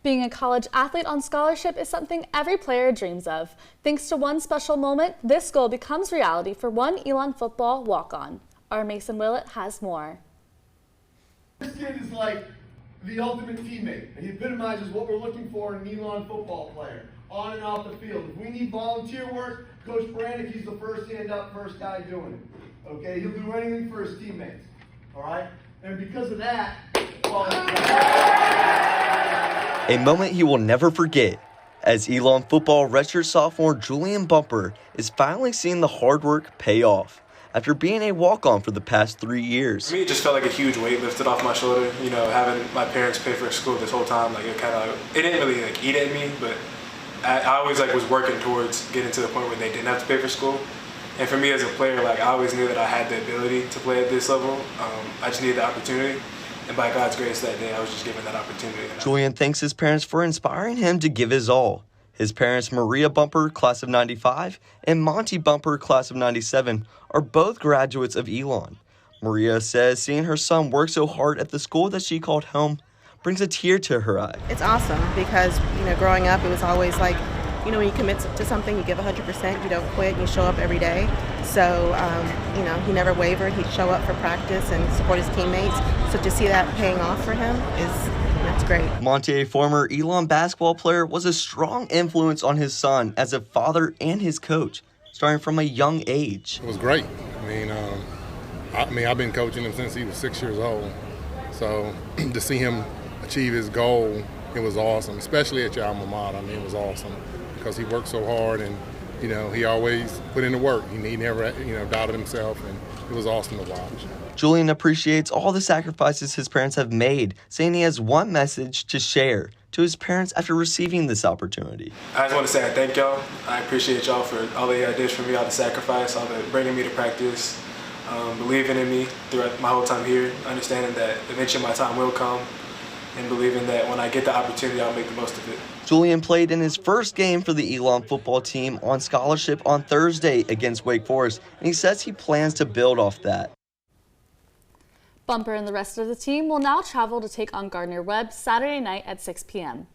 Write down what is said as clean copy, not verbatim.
Being a college athlete on scholarship is something every player dreams of. Thanks to one special moment, this goal becomes reality for one ELN football walk-on. Our Mason Willett has more. This kid is like the ultimate teammate. He epitomizes what we're looking for in an ELN football player, on and off the field. If we need volunteer work, Coach Brandick, he's the first hand up, first guy doing it. Okay, he'll do anything for his teammates. All right, and because of that, a moment he will never forget, as ELN football redshirt sophomore Julian Bumper is finally seeing the hard work pay off after being a walk-on for the past 3 years. For me, it just felt like a huge weight lifted off my shoulder. You know, having my parents pay for school this whole time, like it kind of, it didn't really like eat at me, but I always like was working towards getting to the point where they didn't have to pay for school. And for me as a player, like I always knew that I had the ability to play at this level. I just needed the opportunity. And by God's grace that day, I was just given that opportunity. Julian thanks his parents for inspiring him to give his all. His parents, Maria Bumper, class of 95, and Monty Bumper, class of 97, are both graduates of ELN. Maria says seeing her son work so hard at the school that she called home brings a tear to her eye. It's awesome because, growing up, it was always like, when you commit to something, you give 100%, you don't quit, and you show up every day. So, he never wavered. He'd show up for practice and support his teammates. So to see that paying off for him that's great. Monty, a former ELN basketball player, was a strong influence on his son as a father and his coach, starting from a young age. It was great. I've been coaching him since he was 6 years old. So to see him achieve his goal, it was awesome, especially at your alma mater. It was awesome because he worked so hard and, he always put in the work. He never, doubted himself, and it was awesome to watch. Julian appreciates all the sacrifices his parents have made, saying he has one message to share to his parents after receiving this opportunity. I just want to say I thank y'all. I appreciate y'all for all that y'all did for me, all the sacrifice, all the bringing me to practice, believing in me throughout my whole time here, understanding that eventually my time will come, and believing that when I get the opportunity, I'll make the most of it. Julian played in his first game for the ELN football team on scholarship on Thursday against Wake Forest, and he says he plans to build off that. Bumper and the rest of the team will now travel to take on Gardner-Webb Saturday night at 6 p.m.